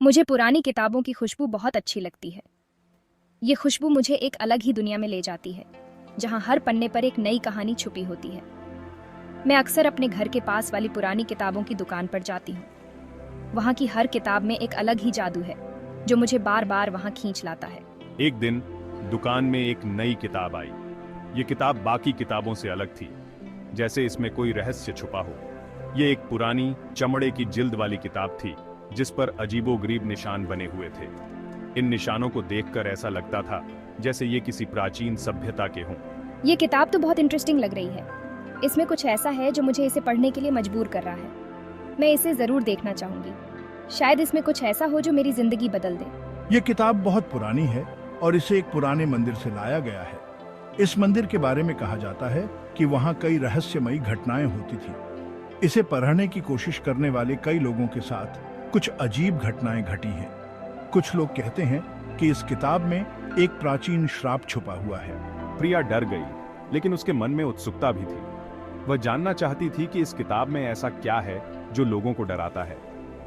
मुझे पुरानी किताबों की खुशबू बहुत अच्छी लगती है। ये खुशबू मुझे एक अलग ही दुनिया में ले जाती है, जहाँ हर पन्ने पर एक नई कहानी छुपी होती है। मैं अक्सर अपने घर के पास वाली पुरानी किताबों की दुकान पर जाती हूँ। वहाँ की हर किताब में एक अलग ही जादू है, जो मुझे बार बार वहाँ खींच लाता है। एक दिन दुकान में एक नई किताब आई। ये किताब बाकी किताबों से अलग थी, जैसे इसमें कोई रहस्य छुपा हो। ये एक पुरानी चमड़े की जिल्द वाली किताब थी, जिस पर अजीबोगरीब निशान बने हुए थे। इन निशानों को देखकर ऐसा लगता था जैसे ये किसी प्राचीन सभ्यता के हों। ये किताब तो बहुत इंटरेस्टिंग लग रही है। इसमें कुछ ऐसा है जो मुझे इसे पढ़ने के लिए मजबूर कर रहा है। मैं इसे जरूर देखना चाहूंगी। शायद इसमें कुछ ऐसा हो जो मेरी जिंदगी बदल दे। ये किताब बहुत पुरानी है और इसे एक पुराने मंदिर से लाया गया है। इस मंदिर के बारे में कहा जाता है कि वहाँ कई रहस्यमयी घटनाएं होती थी। इसे पढ़ने की कोशिश करने वाले कई लोगों के साथ कुछ अजीब घटनाएं घटी हैं। कुछ लोग कहते हैं कि इस किताब में एक प्राचीन श्राप छुपा हुआ है। प्रिया डर गई, लेकिन उसके मन में उत्सुकता भी थी। वह जानना चाहती थी कि इस किताब में ऐसा क्या है जो लोगों को डराता है।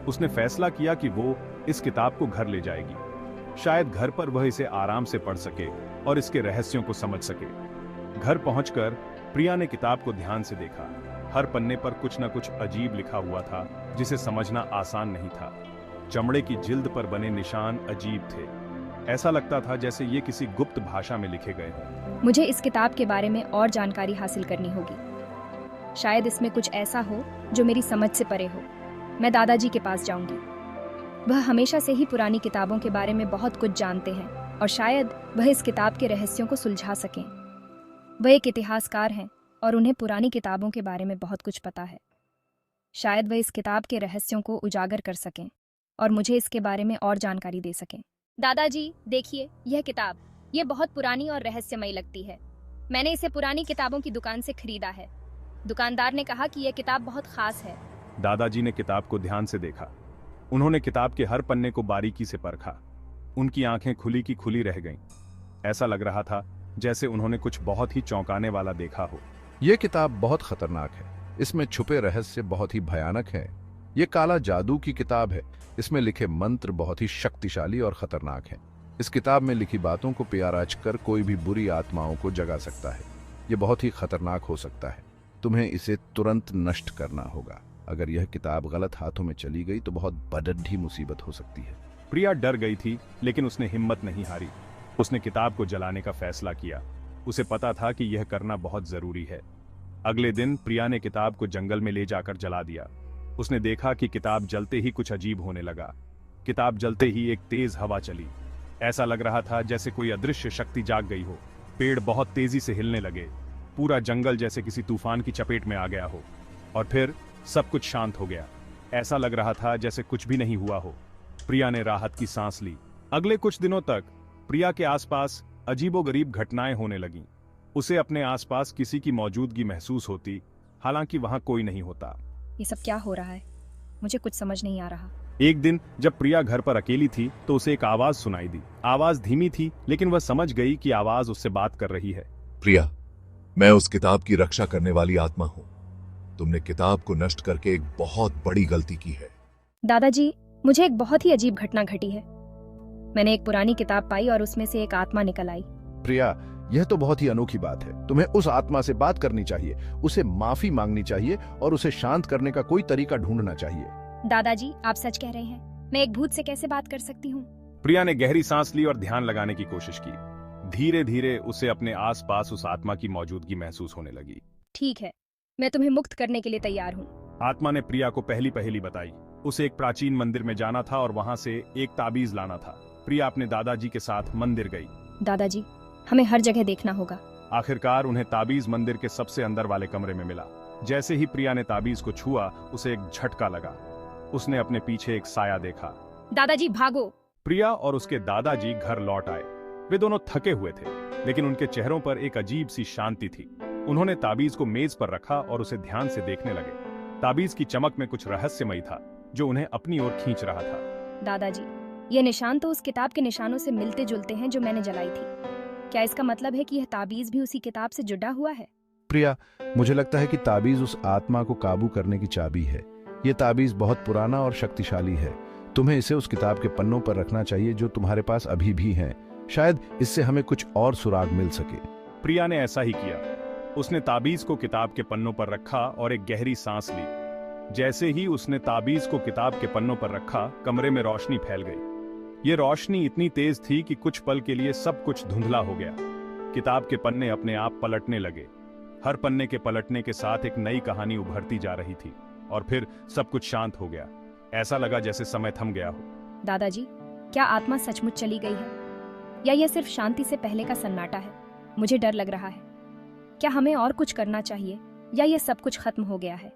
उसने फैसला किया कि वो इस किताब को घर ले जाएगी। शायद घर पर वह इसे आराम से पढ़ सके और इसके रहस्यों को समझ सके। घर पहुंचकर प्रिया ने किताब को ध्यान से देखा। हर पन्ने पर कुछ न कुछ अजीब लिखा हुआ था, जिसे समझना आसान नहीं था। चमड़े की जिल्द पर बने निशान अजीब थे। ऐसा लगता था जैसे ये किसी गुप्त भाषा में लिखे गए हों। मुझे इस किताब के बारे में और जानकारी हासिल करनी होगी। शायद इसमें कुछ ऐसा हो जो मेरी समझ से परे हो। मैं दादाजी के पास जाऊंगी। वह हमेशा से ही पुरानी किताबों के बारे में बहुत कुछ जानते हैं और शायद वह इस किताब के रहस्यों को सुलझा सकें। वह एक इतिहासकार हैं और उन्हें पुरानी किताबों के बारे में बहुत कुछ पता है। शायद वह इस किताब के रहस्यों को उजागर कर सकें और मुझे इसके बारे में और जानकारी दे सकें। दादाजी, देखिए यह किताब। यह बहुत पुरानी और रहस्यमयी लगती है। मैंने इसे पुरानी किताबों की दुकान से खरीदा है। दुकानदार ने कहा कि यह किताब बहुत खास है। दादाजी ने किताब को ध्यान से देखा। उन्होंने किताब के हर पन्ने को बारीकी से परखा। उनकी आंखें खुली की खुली रह गईं। ऐसा लग रहा था जैसे उन्होंने कुछ बहुत ही चौंकाने वाला देखा हो। ये किताब बहुत खतरनाक है। इसमें छुपे रहस्य बहुत ही भयानक हैं। ये काला जादू की किताब है। इसमें लिखे मंत्र बहुत ही शक्तिशाली और खतरनाक हैं। इस किताब में लिखी बातों को पियाराच कर कोई भी बुरी आत्माओं को जगा सकता है। ये बहुत ही खतरनाक हो सकता है। तुम्हें इसे तुरंत नष्ट करना होगा। अगर यह किताब गलत हाथों में चली गई तो बहुत बड़ी मुसीबत हो सकती है। प्रिया डर गई थी, लेकिन उसने हिम्मत नहीं हारी। उसने किताब को जलाने का फैसला किया। उसे पता था कि यह करना बहुत जरूरी है। अगले दिन प्रिया ने किताब को जंगल में ले जाकर जला दिया। उसने देखा कि किताब जलते ही कुछ अजीब होने लगा। किताब जलते ही एक तेज हवा चली। ऐसा लग रहा था जैसे कोई अदृश्य शक्ति जाग गई हो। पेड़ बहुत तेजी से हिलने लगे। पूरा जंगल जैसे किसी तूफान की चपेट में आ गया हो। और फिर सब कुछ शांत हो गया। ऐसा लग रहा था जैसे कुछ भी नहीं हुआ हो। प्रिया ने राहत की सांस ली। अगले कुछ दिनों तक प्रिया के आसपास अजीबोगरीब घटनाएं होने लगीं। उसे अपने आसपास किसी की मौजूदगी महसूस होती, हालांकि वहां कोई नहीं होता। ये सब क्या हो रहा है? मुझे कुछ समझ नहीं आ रहा। एक दिन जब प्रिया घर पर अकेली थी तो उसे एक आवाज सुनाई दी। आवाज धीमी थी, लेकिन वह समझ गई कि आवाज उससे बात कर रही है। प्रिया, मैं उस किताब की रक्षा करने वाली आत्मा हूँ। तुमने किताब को नष्ट करके एक बहुत बड़ी गलती की है। दादाजी, मुझे एक बहुत ही अजीब घटना घटी है। मैंने एक पुरानी किताब पाई और उसमें से एक आत्मा निकल आई। प्रिया, यह तो बहुत ही अनोखी बात है। तुम्हें उस आत्मा से बात करनी चाहिए, उसे माफी मांगनी चाहिए और उसे शांत करने का कोई तरीका ढूंढना चाहिए। दादाजी, आप सच कह रहे हैं। मैं एक भूत से कैसे बात कर सकती हूँ? प्रिया ने गहरी सांस ली और ध्यान लगाने की कोशिश की। धीरे धीरे उसे अपने आसपास उस आत्मा की मौजूदगी महसूस होने लगी। ठीक है, मैं तुम्हें मुक्त करने के लिए तैयार हूँ। आत्मा ने प्रिया को पहली पहेली बताई। उसे एक प्राचीन मंदिर में जाना था और वहां से एक ताबीज लाना था। प्रिया अपने दादाजी के साथ मंदिर गई। दादाजी, हमें हर जगह देखना होगा। आखिरकार उन्हें ताबीज मंदिर के सबसे अंदर वाले कमरे में मिला। जैसे ही प्रिया ने ताबीज को छुआ, उसे एक झटका लगा। उसने अपने पीछे एक साया देखा। दादाजी, भागो! प्रिया और उसके दादाजी घर लौट आए। वे दोनों थके हुए थे, लेकिन उनके चेहरों पर एक अजीब सी शांति थी। उन्होंने ताबीज को मेज पर रखा और उसे ध्यान से देखने लगे। ताबीज की चमक में कुछ रहस्यमयी था, जो उन्हें अपनी ओर खींच रहा था। दादाजी, ये निशान तो उस किताब के निशानों से मिलते जुलते हैं जो मैंने जलाई थी। क्या इसका मतलब है कि यह ताबीज भी उसी किताब से जुड़ा हुआ है? प्रिया, मुझे लगता है कि ताबीज उस आत्मा को काबू करने की चाबी है। ये ताबीज बहुत पुराना और शक्तिशाली है। तुम्हें इसे उस किताब के पन्नों पर रखना चाहिए जो तुम्हारे पास अभी भी हैं। शायद इससे हमें कुछ और सुराग मिल सके। प्रिया ने ऐसा ही किया। उसने ताबीज को किताब के पन्नों पर रखा और एक गहरी सांस ली। जैसे ही उसने ताबीज को किताब के पन्नों पर रखा, कमरे में रोशनी फैल गई। ये रोशनी इतनी तेज थी कि कुछ पल के लिए सब कुछ धुंधला हो गया। किताब के पन्ने अपने आप पलटने लगे। हर पन्ने के पलटने के साथ एक नई कहानी उभरती जा रही थी और फिर सब कुछ शांत हो गया। ऐसा लगा जैसे समय थम गया हो। दादाजी, क्या आत्मा सचमुच चली गई है या यह सिर्फ शांति से पहले का सन्नाटा है? मुझे डर लग रहा है। क्या हमें और कुछ करना चाहिए या यह सब कुछ खत्म हो गया है?